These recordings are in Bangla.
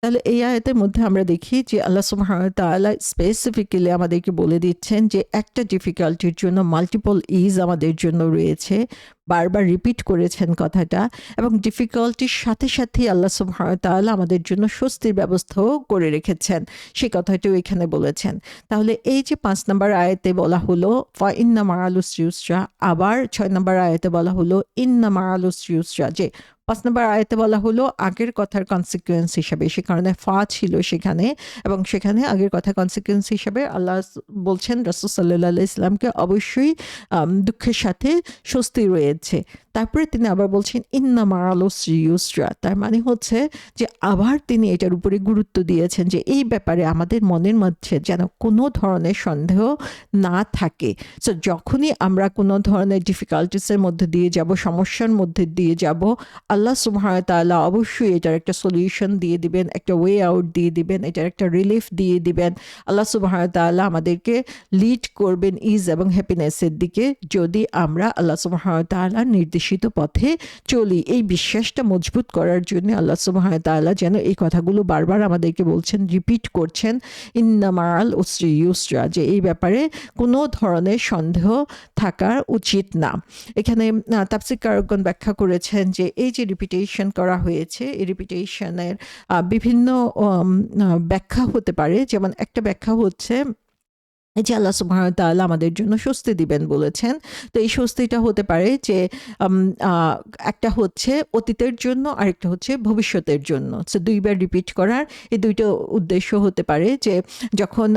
তাহলে এই আয়াতের মধ্যে আমরা দেখি যে আল্লাহ সুবহানাহু ওয়া তাআলা স্পেসিফিক্যালি আমাদেরকে বলে দিচ্ছেন যে একটা ডিফিকাল্টির জন্য মাল্টিপল ইজ আমাদের জন্য রয়েছে। বারবার রিপিট করেছেন কথাটা, এবং ডিফিকাল্টির সাথে সাথেই আল্লাহ সুবহানাহু ওয়া তাআলা আমাদের জন্য স্বস্তির ব্যবস্থাও করে রেখেছেন, সে কথাটাও এখানে বলেছেন। তাহলে এই যে 5 নম্বর আয়াতে বলা হলো ফা ইন্না মাআল উসরি ইউসরা, আবার 6 নম্বর আয়াতে বলা হলো ইন্না মাআল উসরি ইউসরা, যে 5 নম্বর আয়াতে বলা হলো আগের কথার কনসিকুয়েন্স হিসাবে, সে কারণে ফা ছিল সেখানে, এবং সেখানে আগের কথা কনসিকুয়েন্স হিসাবে আল্লাহ বলছেন রাসূল সাল্লাল্লাহু আলাইহি ওয়াসাল্লামকে অবশ্যই দুঃখের সাথে স্বস্তি রয়েছে। তারপরে তিনি আবার বলছেন ইন্না মাআল উসরি ইউসরা, তার মানে হচ্ছে যে আবার তিনি এটার উপরে গুরুত্ব দিয়েছেন যে এই ব্যাপারে আমাদের মনের মধ্যে যেন কোনো ধরনের সন্দেহ না থাকে। সো যখনই আমরা কোনো ধরনের ডিফিকাল্টিসের মধ্যে দিয়ে যাব, সমস্যার মধ্যে দিয়ে যাব, আল্লাহ সুবহানাহু ওয়া তাআলা অবশ্যই এটার একটা সলিউশন দিয়ে দিবেন, একটা ওয়ে আউট দিয়ে দিবেন, এটার একটা রিলিফ দিয়ে দিবেন। আল্লাহ সুবহানাহু ওয়া তাআলা আমাদেরকে লিড করবেন ইজ এবং হ্যাপিনেসের দিকে, যদি আমরা আল্লাহ সুবহানাহু ওয়া তাআলার নির্দেশিত পথে চলি। এই বিশ্বাসটা মজবুত করার জন্য আল্লাহ সুবহানাহু ওয়া তাআলা যেন এই কথাগুলো বারবার আমাদেরকে বলছেন, রিপিট করছেন, ইন্না মাআল উসরি ইউসরা, যে এই ব্যাপারে কোনো ধরনের সন্দেহ থাকা উচিত না। এখানে তাফসীরকারগণ ব্যাখ্যা করেছেন যে এই যে রিপিটেশন করা হয়েছে, এই রিপিটেশনের বিভিন্ন ব্যাখ্যা হতে পারে। যেমন একটা ব্যাখ্যা হচ্ছে এই যে আল্লাহ সুবহানাহু ওয়া তাআলা আমাদের জন্য স্বস্তি দিবেন বলেছেন, তো এই স্বস্তিটা হতে পারে যে একটা হচ্ছে অতীতের জন্য, আরেকটা হচ্ছে ভবিষ্যতের জন্য। সো দুইবার রিপিট করার এই দুইটা উদ্দেশ্য হতে পারে যে যখন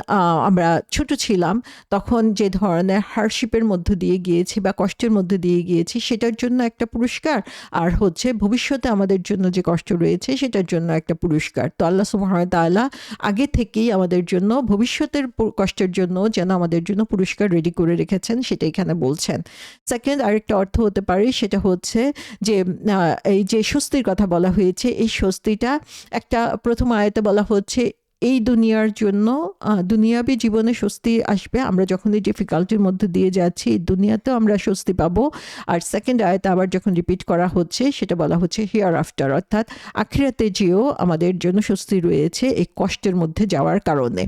আমরা ছোট ছিলাম তখন যে ধরনের হার্ডশিপের মধ্য দিয়ে গিয়েছি বা কষ্টের মধ্যে দিয়ে গিয়েছি সেটার জন্য একটা পুরস্কার, আর হচ্ছে ভবিষ্যতে আমাদের জন্য যে কষ্ট রয়েছে সেটার জন্য একটা পুরস্কার। তো আল্লাহ সুবহানাহু ওয়া তাআলা আগে থেকেই আমাদের জন্য ভবিষ্যতের কষ্টের জন্য যেন আমাদের জন্য পুরস্কার রেডি করে রেখেছেন, সেটা এখানে বলছেন। সেকেন্ড আরেকটা অর্থ হতে পারে, সেটা হচ্ছে যে এই যে স্বস্তির কথা বলা হয়েছে, এই স্বস্তিটা একটা প্রথম আয়াতে বলা হচ্ছে এই দুনিয়ার জন্য, দুনিয়াবী জীবনে স্বস্তি আসবে, আমরা যখন এই ডিফিকাল্টির মধ্যে দিয়ে যাচ্ছি এই দুনিয়াতেও আমরা স্বস্তি পাবো। আর সেকেন্ড আয়াতে আবার যখন রিপিট করা হচ্ছে সেটা বলা হচ্ছে হিয়ার আফটার, অর্থাৎ আখিরাতে যেও আমাদের জন্য স্বস্তি রয়েছে এই কষ্টের মধ্যে যাওয়ার কারণে।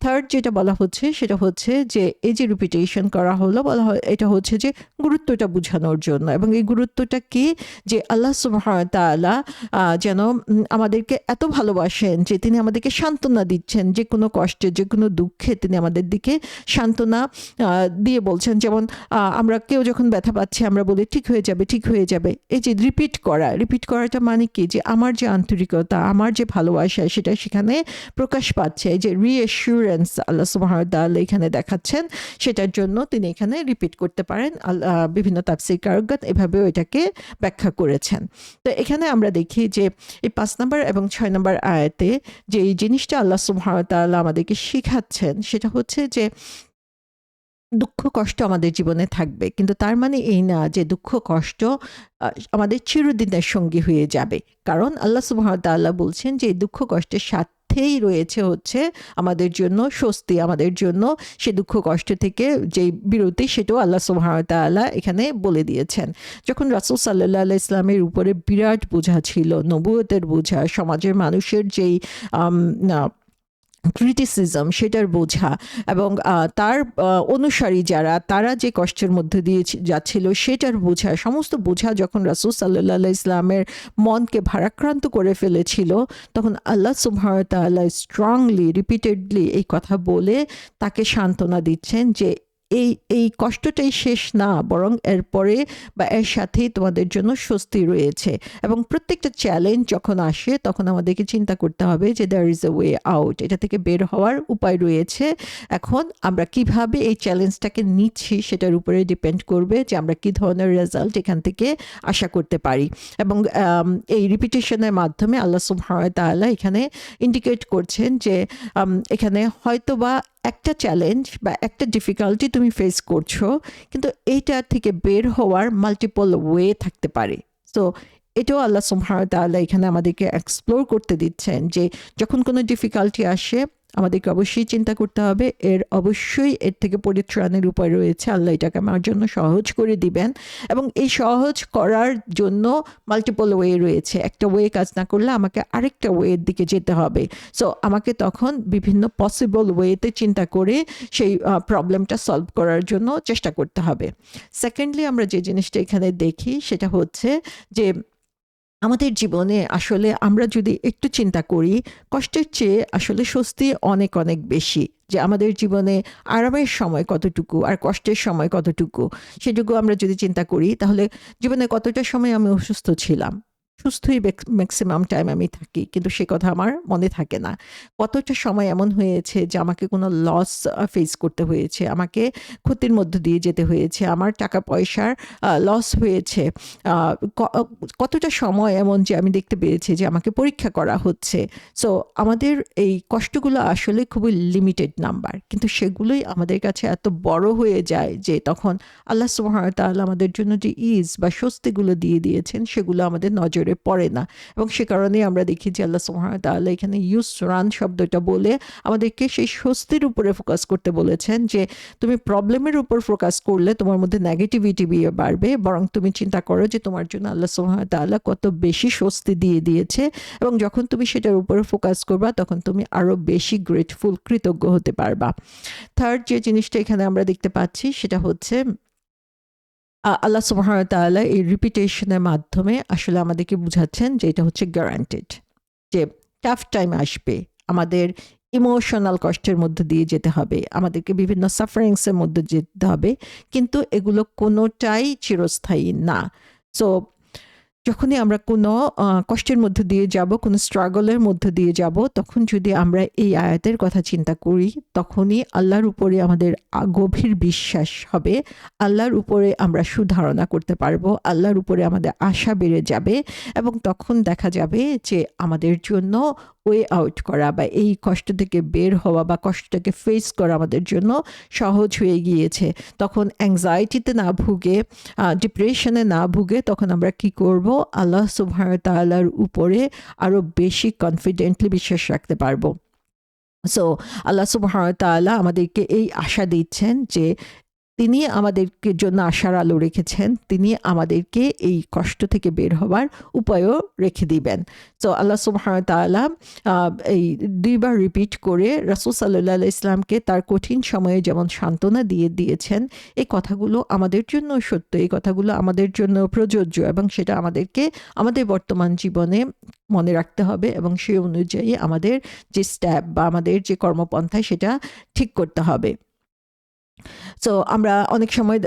থার্ড যেটা বলা হচ্ছে সেটা হচ্ছে যে এই যে রিপিটেশন করা হলো, বলা হয় এটা হচ্ছে যে গুরুত্বটা বোঝানোর জন্য, এবং এই গুরুত্বটা কি, যে আল্লাহ সুবহানাহু ওয়া তাআলা যেন আমাদেরকে এত ভালোবাসেন যে তিনি আমাদেরকে সান্ত্বনা দিচ্ছেন, যে কোনো কষ্টে যে কোনো দুঃখে তিনি আমাদের দিকে সান্ত্বনা দিয়ে বলছেন। যেমন আমরা কেউ যখন ব্যথা পাচ্ছে আমরা বলি ঠিক হয়ে যাবে, ঠিক হয়ে যাবে। এই যে রিপিট করাটা মানে কি, যে আমার যে আন্তরিকতা, আমার যে ভালোবাসা সেটা সেখানে প্রকাশ পাচ্ছে। এই যে রিঅ্যাসুরেন্স আল্লাহ সুবহানাহু ওয়া তাআলা এখানে দেখাচ্ছেন, সেটার জন্য তিনি এখানে রিপিট করতে পারেন। বিভিন্ন তাফসীরকারগণ এভাবেও এটাকে ব্যাখ্যা করেছেন। তো এখানে আমরা দেখি যে এই 5 নম্বর এবং 6 নম্বর আয়াতে যে এই জিনিসটা আল্লাহ সুবহানাহু ওয়া তাআলা আমাদেরকে শিখাচ্ছেন সেটা হচ্ছে যে দুঃখ কষ্ট আমাদের জীবনে থাকবে, কিন্তু তার মানে এই না যে দুঃখ কষ্ট আমাদের চিরদিনের সঙ্গী হয়ে যাবে। কারণ আল্লাহ সুবহানাহু ওয়া তাআলা বলছেন যে এই দুঃখ কষ্টের সাথেই রয়েছে হচ্ছে আমাদের জন্য স্বস্তি, আমাদের জন্য সে দুঃখ কষ্ট থেকে যে বিরতি সেটাও আল্লাহ সুবহানাহু ওয়া তাআলা এখানে বলে দিয়েছেন। যখন রাসূল সাল্লাল্লাহু আলাইহি ওয়াসাল্লামের উপরে বিরাট বোঝা ছিল, নবুয়তের বোঝা, সমাজের মানুষের যেই ক্রিটিসিজম সেটার বোঝা, এবং তার অনুসারী যারা তারা যে কষ্টের মধ্যে দিয়ে যাচ্ছিল সেটার বোঝা, সমস্ত বোঝা যখন রাসূল সাল্লাল্লাহু আলাইহি ওয়াসাল্লামের মনকে ভারাক্রান্ত করে ফেলেছিল, তখন আল্লাহ সুবহানাহু ওয়া তাআলা স্ট্রংলি রিপিটেডলি এই কথা বলে তাকে সান্ত্বনা দিচ্ছেন যে এই কষ্টটাই শেষ না, বরং এরপরে বা এর সাথেই তোমাদের জন্য স্বস্তি রয়েছে। এবং প্রত্যেকটা চ্যালেঞ্জ যখন আসে তখন আমাদেরকে চিন্তা করতে হবে যে there is a way out, এটা থেকে বের হওয়ার উপায় রয়েছে। এখন আমরা কিভাবে এই চ্যালেঞ্জটাকে নিচ্ছি সেটার উপরে ডিপেন্ড করবে যে আমরা কি ধরনের রেজাল্ট এখান থেকে আশা করতে পারি। এবং এই রিপিটেশনের মাধ্যমে আল্লাহ সুবহানাহু ওয়া তাআলা এখানে ইন্ডিকেট করছেন যে এখানে হয়তোবা একটা চ্যালেঞ্জ বা একটা ডিফিকাল্টি তুমি ফেস করছো, কিন্তু এইটা থেকে বের হওয়ার মাল্টিপল ওয়ে থাকতে পারে। তো এটাও আল্লাহ সুবহানাহু ওয়া তাআলা এখানে আমাদেরকে এক্সপ্লোর করতে দিচ্ছেন যে যখন কোনো ডিফিকাল্টি আসে আমাদেরকে অবশ্যই চিন্তা করতে হবে, অবশ্যই এর থেকে পরিত্রাণের উপায় রয়েছে, আল্লাহ এটাকে আমার জন্য সহজ করে দিবেন। এবং এই সহজ করার জন্য মাল্টিপল ওয়ে রয়েছে, একটা ওয়ে কাজ না করলে আমাকে আরেকটা ওয়ের দিকে যেতে হবে। সো আমাকে তখন বিভিন্ন পসিবল ওয়েতে চিন্তা করে সেই প্রবলেমটা সলভ করার জন্য চেষ্টা করতে হবে। সেকেন্ডলি আমরা যে জিনিসটা এখানে দেখি সেটা হচ্ছে যে আমাদের জীবনে আসলে আমরা যদি একটু চিন্তা করি, কষ্টের চেয়ে আসলে স্বস্তি অনেক অনেক বেশি। যে আমাদের জীবনে আরামের সময় কতটুকু আর কষ্টের সময় কতটুকু, সেটুকু আমরা যদি চিন্তা করি তাহলে জীবনে কতটা সময় আমি অসুস্থ ছিলাম, সুস্থই ম্যাক্সিমাম টাইম আমি থাকি, কিন্তু সে কথা আমার মনে থাকে না। কতটা সময় এমন হয়েছে যে আমাকে কোনো লস ফেস করতে হয়েছে, আমাকে ক্ষতির মধ্য দিয়ে যেতে হয়েছে, আমার টাকা পয়সার লস হয়েছে। কতটা সময় এমন যে আমি দেখতে পেয়েছি যে আমাকে পরীক্ষা করা হচ্ছে। সো আমাদের এই কষ্টগুলো আসলে খুবই লিমিটেড নাম্বার, কিন্তু সেগুলোই আমাদের কাছে এত বড় হয়ে যায় যে তখন আল্লাহ সুবহানাহু ওয়া তাআলা আমাদের জন্য যে ইজ বা স্বস্তিগুলো দিয়ে দিয়েছেন সেগুলো আমাদের নজরে পড়ে না। এবং সে কারণেই আমরা দেখি যে আল্লাহ সুবহানাহু ওয়া তাআলা এখানে ইউসরান শব্দটা বলে আমাদেরকে সেই স্বস্তির উপরে ফোকাস করতে বলেছেন, যে তুমি প্রবলেমের উপর ফোকাস করলে তোমার মধ্যে নেগেটিভিটি বাড়বে, বরং তুমি চিন্তা করো যে তোমার জন্য আল্লাহ সুবহানাহু ওয়া তাআলা কত বেশি স্বস্তি দিয়ে দিয়েছে। এবং যখন তুমি সেটার উপরে ফোকাস করবা তখন তুমি আরো বেশি গ্রেটফুল, কৃতজ্ঞ হতে পারবা। থার্ড যে জিনিসটা এখানে আমরা দেখতে পাচ্ছি সেটা হচ্ছে আল্লাহ সুবহানাহু ওয়া তাআলা এই রিপিটেশনের মাধ্যমে আসলে আমাদেরকে বুঝাচ্ছেন যে এটা হচ্ছে গ্যারান্টেড, যে টাফ টাইম আসবে, আমাদের ইমোশনাল কষ্টের মধ্যে দিয়ে যেতে হবে, আমাদেরকে বিভিন্ন সাফারিংসের মধ্যে যেতে হবে, কিন্তু এগুলো কোনোটাই চিরস্থায়ী না। সো যখনই আমরা কোনো কষ্টের মধ্যে দিয়ে যাব, কোনো স্ট্রাগলের মধ্যে দিয়ে যাব, তখন যদি আমরা এই আয়াতের কথা চিন্তা করি, তখনই আল্লাহর উপরে আমাদের গভীর বিশ্বাস হবে, আল্লাহর উপরে আমরা সুধারণা করতে পারবো, আল্লাহর উপরে আমাদের আশা বেড়ে যাবে, এবং তখন দেখা যাবে যে আমাদের জন্য ওয়ে আউট করা বা এই কষ্ট থেকে বের হওয়া বা কষ্টটাকে ফেস করা আমাদের জন্য সহজ হয়ে গিয়েছে। তখন অ্যাংজাইটিতে না ভুগে, ডিপ্রেশনে না ভুগে, তখন আমরা কি করব, আল্লাহ সুবহানাহু ওয়া তাআলার উপরে আরো বেশি কনফিডেন্টলি বিশ্বাস রাখতে পারবো। সো আল্লাহ সুবহানাহু ওয়া তাআলা আমাদেরকে এই আশা দিচ্ছেন যে তিনি আমাদেরকে জন্য আশার আলো রেখেছেন, তিনি আমাদেরকে এই কষ্ট থেকে বের হওয়ার উপায়ও রেখে দিবেন। তো আল্লাহ সুবহানাহু ওয়া তাআলা এই দুইবার রিপিট করে রাসূল সাল্লাল্লাহু আলাইহি ইসলামকে তার কঠিন সময়ে যেমন সান্ত্বনা দিয়ে দিয়েছেন, এই কথাগুলো আমাদের জন্য সত্য, এই কথাগুলো আমাদের জন্য প্রযোজ্য, এবং সেটা আমাদেরকে আমাদের বর্তমান জীবনে মনে রাখতে হবে, এবং সেই অনুযায়ী আমাদের যে স্টেপ বা আমাদের যে কর্মপন্থা সেটা ঠিক করতে হবে। সো আমরা অনেক সময়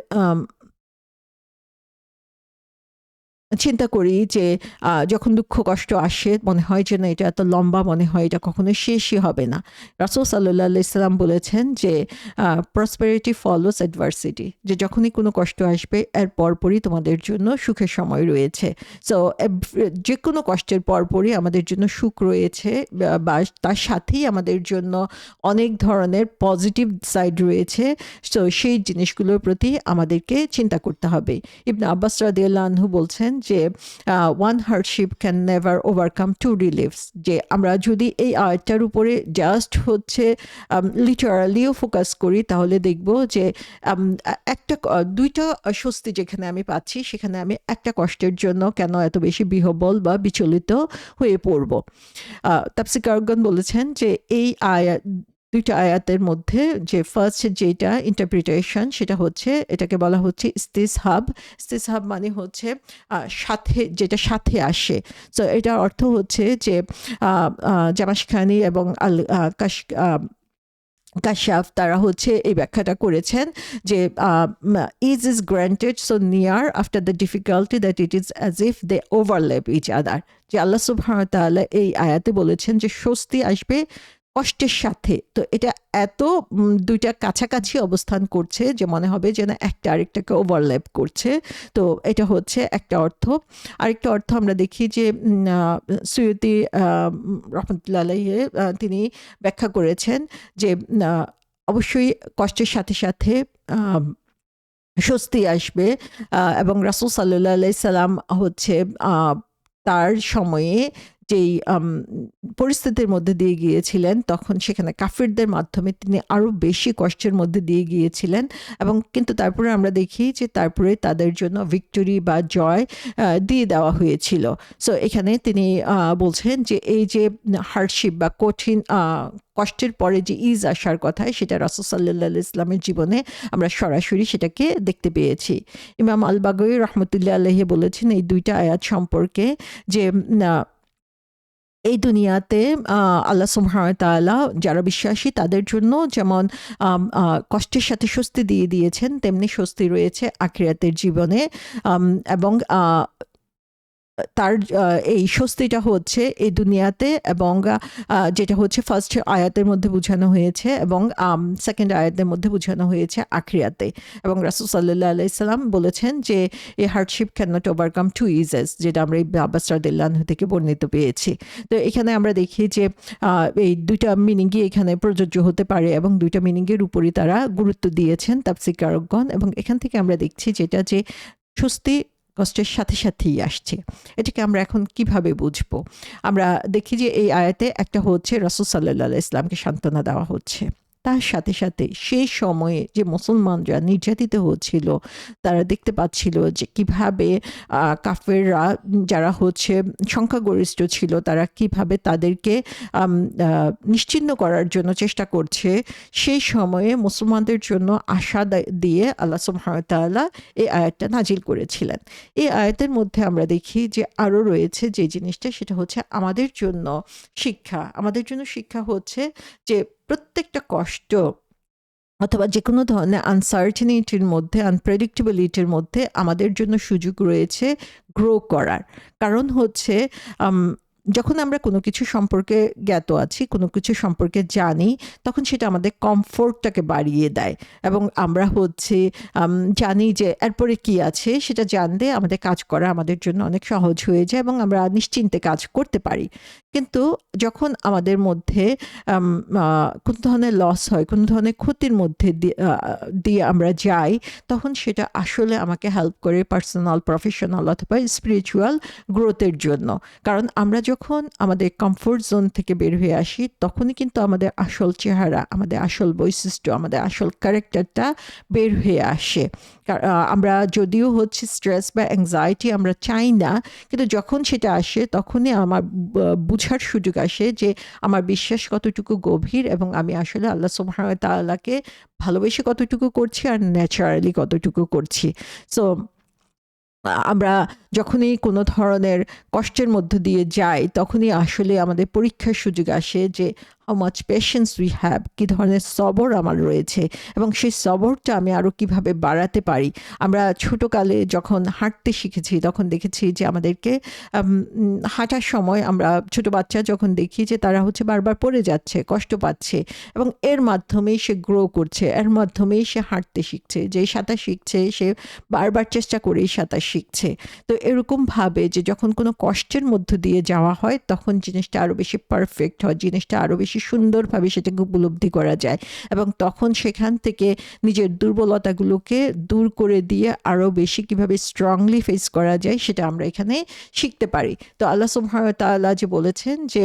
চিন্তা করি যে যখন দুঃখ কষ্ট আসে মনে হয় যে না এটা এত লম্বা, মনে হয় এটা কখনো শেষই হবে না। রাসূল সাল্লাল্লাহু আলাইহি সাল্লাম বলেছেন যে প্রসপেরিটি ফলোস অ্যাডভার্সিটি, যে যখনই কোনো কষ্ট আসবে এর পরপরই তোমাদের জন্য সুখের সময় রয়েছে। সো যে কোনো কষ্টের পরপরই আমাদের জন্য সুখ রয়েছে, বা তার সাথেই আমাদের জন্য অনেক ধরনের পজিটিভ সাইড রয়েছে। সো সেই জিনিসগুলোর প্রতি আমাদেরকে চিন্তা করতে হবে। ইবনে আব্বাস রাদিয়াল্লাহু আনহু বলছেন যে one hardship can never overcome two reliefs, যে আমরা যদি এই আয়াতটার উপরে জাস্ট হচ্ছে লিটারালিও ফোকাস করি তাহলে দেখব যে দুইটা স্বস্তি যেখানে আমি পাচ্ছি সেখানে আমি একটা কষ্টের জন্য কেন এত বেশি বিহ্বল বা বিচলিত হয়ে পড়ব। তাফসীরকারগণ বলেছেন যে এই দুইটা আয়াতের মধ্যে যে ফার্স্ট যেটা ইন্টারপ্রিটেশন সেটা হচ্ছে, এটাকে বলা হচ্ছে ইস্তিসহাব। ইস্তিসহাব মানে হচ্ছে সাথে, যেটা সাথে আসে। সো এটার অর্থ হচ্ছে যে জামাশখানি এবং কাশাফ তারা হচ্ছে এই ব্যাখ্যাটা করেছেন যে is is granted so near after the difficulty that it is as if they overlap each other, যে আল্লাহ সুবহানাহু ওয়া তাআলা এই আয়াতে বলেছেন যে স্বস্তি আসবে কষ্টের সাথে। তো এটা এত দুইটা কাছাকাছি অবস্থান করছে যে মনে হবে যে না একটা আরেকটাকে ওভারল্যাপ করছে। তো এটা হচ্ছে একটা অর্থ। আরেকটা অর্থ আমরা দেখি যে সুয়ুতি রহমতুল্লাহ আলাইহি তিনি ব্যাখ্যা করেছেন যে অবশ্যই কষ্টের সাথে সাথে স্বস্তি আসবে, এবং রাসূল সাল্লাল্লাহু আলাইহি সাল্লাম হচ্ছে তার সময়ে যেই পরিস্থিতির মধ্যে দিয়ে গিয়েছিলেন, তখন সেখানে কাফিরদের মাধ্যমে তিনি আরো বেশি কষ্টের মধ্যে দিয়ে গিয়েছিলেন, এবং কিন্তু তারপরে আমরা দেখি যে তারপরে তাদের জন্য ভিক্টরি বা জয় দিয়ে দেওয়া হয়েছিল। সো এখানে তিনি বলছেন যে এই যে হার্ডশিপ বা কঠিন কষ্টের পরে যে ইজ আসার কথা, সেটা রাসূল সাল্লাল্লাহু আলাইহি ওয়াসাল্লামের জীবনে আমরা সরাসরি সেটাকে দেখতে পেয়েছি। ইমাম আল বাগাবী রাহমাতুল্লাহ আলাইহি বলেছেন এই দুইটা আয়াত সম্পর্কে যে এই দুনিয়াতে আল্লাহ সুবহানাহু ওয়া তাআলা যারা বিশ্বাসী তাদের জন্য যেমন কষ্টের সাথে স্বস্তি দিয়ে দিয়েছেন, তেমনি স্বস্তি রয়েছে আখিরাতের জীবনে। এবং তার এই স্বস্তিটা হচ্ছে এই দুনিয়াতে, এবং যেটা হচ্ছে ফার্স্ট আয়াতের মধ্যে বোঝানো হয়েছে এবং সেকেন্ড আয়াতের মধ্যে বোঝানো হয়েছে আখিরাতে। এবং রাসূল সাল্লাল্লাহু আলাইহি সাল্লাম বলেছেন যে এই hardship can not overcome two eases, যেটা আমরা ইবনে আব্বাস রাদিয়াল্লাহু আনহু থেকে বর্ণিত পেয়েছি। তো এখানে আমরা দেখি যে এই দুইটা মিনিংই এখানে প্রযোজ্য হতে পারে, এবং দুইটা মিনিংয়ের উপরই তারা গুরুত্ব দিয়েছেন তাফসীরকারকগণ। এবং এখান থেকে আমরা দেখছি যেটা যে স্বস্তি কষ্টের সাথে সাথেই আসছে। এটাকে আমরা এখন কিভাবে বুঝবো? আমরা দেখি যে এই আয়াতে একটা হচ্ছে রাসূল সাল্লাল্লাহু আলাইহি ওয়াসাল্লামকে সান্ত্বনা দেওয়া হচ্ছে। তার সাথে সাথে সেই সময়ে যে মুসলমানরা নির্যাতিত হচ্ছিল, তারা দেখতে পাচ্ছিল যে কিভাবে কাফেররা যারা হচ্ছে সংখ্যাগরিষ্ঠ ছিল, তারা কিভাবে তাদেরকে নিশ্চিহ্ন করার জন্য চেষ্টা করছে। সেই সময়ে মুসলমানদের জন্য আশা দিয়ে আল্লাহ সুবহানাহু ওয়া তাআলা এই আয়াতটা নাজিল করেছিলেন। এই আয়াতের মধ্যে আমরা দেখি যে আরও রয়েছে যে জিনিসটা, সেটা হচ্ছে আমাদের জন্য শিক্ষা। আমাদের জন্য শিক্ষা হচ্ছে যে প্রত্যেকটা কষ্ট অথবা যে কোনো ধরনের আনসার্টেনিটির মধ্যে, আনপ্রেডিক্টেবিলিটির মধ্যে আমাদের জন্য সুযোগ রয়েছে গ্রো করার। কারণ হচ্ছে যখন আমরা কোনো কিছু সম্পর্কে জ্ঞাত আছি, কোনো কিছু সম্পর্কে জানি, তখন সেটা আমাদের কমফোর্টটাকে বাড়িয়ে দেয়, এবং আমরা হচ্ছে জানি যে এরপরে কি আছে, সেটা জানলে আমাদের কাজ করা আমাদের জন্য অনেক সহজ হয়ে যায় এবং আমরা নিশ্চিন্তে কাজ করতে পারি। কিন্তু যখন আমাদের মধ্যে কোনো ধরনের লস হয়, কোনো ধরনের ক্ষতির মধ্যে দিয়ে আমরা যাই, তখন সেটা আসলে আমাকে হেল্প করে পার্সোনাল, প্রফেশনাল অথবা স্পিরিচুয়াল গ্রোথের জন্য। কারণ আমরা যখন আমাদের কমফোর্ট জোন থেকে বের হয়ে আসি, তখনই কিন্তু আমাদের আসল চেহারা, আমাদের আসল বৈশিষ্ট্য, আমাদের আসল ক্যারেক্টারটা বের হয়ে আসে। আমরা যদিও হচ্ছে স্ট্রেস বা অ্যাংজাইটি আমরা চাই না, কিন্তু যখন সেটা আসে তখনই আমার বুঝার সুযোগ আসে যে আমার বিশ্বাস কতটুকু গভীর, এবং আমি আসলে আল্লাহ সুবহানাহু ওয়া তাআলাকে ভালোবেসে কতটুকু করছি আর ন্যাচারালি কতটুকু করছি। সো আমরা যখনই কোনো ধরনের কষ্টের মধ্য দিয়ে যাই, তখনই আসলে আমাদের পরীক্ষার সুযোগ আসে যে how much patience we have, কী ধরনের সবর আমার রয়েছে, এবং সেই সবরটা আমি আরও কিভাবে বাড়াতে পারি। আমরা ছোটোকালে যখন হাঁটতে শিখেছি, তখন দেখেছি যে আমাদেরকে হাঁটার সময় আমরা ছোটো বাচ্চা যখন দেখি যে তারা হচ্ছে বারবার পড়ে যাচ্ছে, কষ্ট পাচ্ছে, এবং এর মাধ্যমেই সে গ্রো করছে, এর মাধ্যমেই সে হাঁটতে শিখছে। যে সাঁতার শিখছে, সে বারবার চেষ্টা করেই সাঁতার শিখছে। তো এরকমভাবে যে যখন কোনো কষ্টের মধ্য দিয়ে যাওয়া হয়, তখন জিনিসটা আরও বেশি পারফেক্ট হয়, জিনিসটা আরও বেশি সুন্দরভাবে সেটাকে উপলব্ধি করা যায়, এবং তখন সেখান থেকে নিজের দুর্বলতাগুলোকে দূর করে দিয়ে আরও বেশি কিভাবে স্ট্রংলি ফেস করা যায়, সেটা আমরা এখানে শিখতে পারি। তো আল্লাহ সুবহানাহু ওয়া তাআলা যে বলেছেন যে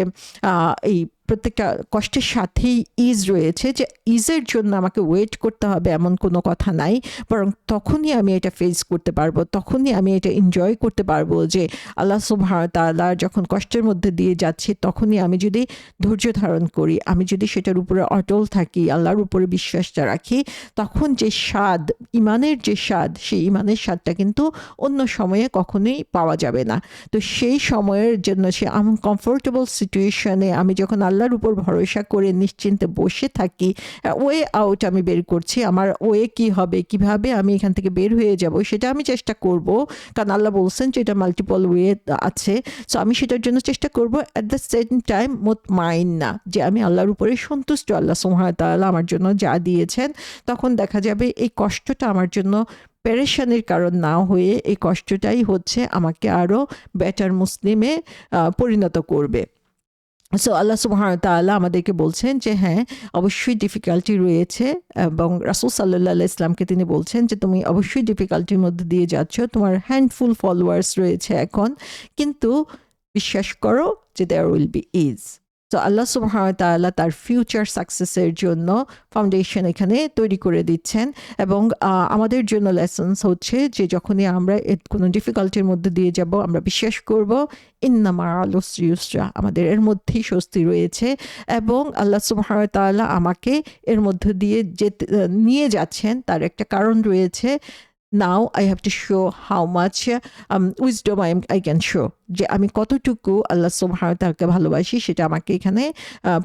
এই প্রত্যেকটা কষ্টের সাথেই ইজ রয়েছে, যে ইজের জন্য আমাকে ওয়েট করতে হবে এমন কোনো কথা নাই, বরং তখনই আমি এটা ফেস করতে পারবো, তখনই আমি এটা এনজয় করতে পারবো যে আল্লাহ সুবহানাহু ওয়া তাআলা যখন কষ্টের মধ্যে দিয়ে যাচ্ছি, তখনই আমি যদি ধৈর্য ধারণ করি, আমি যদি সেটার উপরে অটল থাকি, আল্লাহর উপরে বিশ্বাসটা রাখি, তখন যে স্বাদ, ইমানের যে স্বাদ, সেই ইমানের স্বাদটা কিন্তু অন্য সময়ে কখনোই পাওয়া যাবে না। তো সেই সময়ের জন্য সে আনকমফোর্টেবল সিচুয়েশনে আমি যখন আল্লাহর উপর ভরসা করে নিশ্চিন্তে বসে থাকি, ওয়ে আউট আমি বের করছি, আমার ওয়ে কি হবে, কিভাবে আমি এখান থেকে বের হয়ে যাব, সেটা আমি চেষ্টা করব, কারণ আল্লাহ বলছেন যে এটা মাল্টিপল ওয়ে আছে। সো আমি সেটার জন্য চেষ্টা করব, অ্যাট দ্য সেম টাইম মুতমাইন্না, যে আমি আল্লাহর উপরে সন্তুষ্ট, আল্লাহ সুবহানাহু ওয়া তাআলা আমার জন্য যা দিয়েছেন। তখন দেখা যাবে এই কষ্টটা আমার জন্য পেরেশানির কারণ না হয়ে, এই কষ্টটাই হচ্ছে আমাকে আরও বেটার মুসলিমে পরিণত করবে। সো আল্লাহ সুবহানাহু ওয়া তাআলা আমাদেরকে বলছেন যে হ্যাঁ, অবশ্যই ডিফিকাল্টি রয়েছে, এবং রাসূল সাল্লাল্লাহু আলাইহি ওয়াসাল্লামকে তিনি বলছেন যে তুমি অবশ্যই ডিফিকাল্টির মধ্যে দিয়ে যাচ্ছ, তোমার হ্যান্ডফুল ফলোয়ার্স রয়েছে এখন, কিন্তু বিশ্বাস করো যে there will be ease. তো আল্লাহ সুবহানাহু ওয়া তাআলা তার ফিউচার সাকসেসের জন্য ফাউন্ডেশন এখানে তৈরি করে দিচ্ছেন এবং আমাদের জন্য লেসন্স হচ্ছে যে যখনই আমরা কোনো ডিফিকাল্টির মধ্যে দিয়ে যাব আমরা বিশ্বাস করব ইন্না মা'আল উসরি ইউসরা, আমাদের এর মধ্যেই স্বস্তি রয়েছে এবং আল্লাহ সুবহানাহু ওয়া তাআলা আমাকে এর মধ্যে দিয়ে নিয়ে যাচ্ছেন তার একটা কারণ রয়েছে। Now I have to show how much wisdom I can show, যে আমি কতটুকু আল্লাহ সুবহানাহু ওয়া তাআলাকে ভালোবাসি সেটা আমাকে এখানে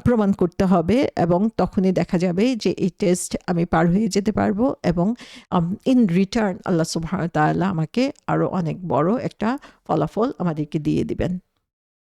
প্রমাণ করতে হবে এবং তখনই দেখা যাবে যে এই টেস্ট আমি পার হয়ে যেতে পারবো এবং ইন রিটার্ন আল্লাহ সুবহানাহু ওয়া তাআলা আমাকে আরো অনেক বড় একটা ফলাফল আমাদেরকে দিয়ে দিবেন।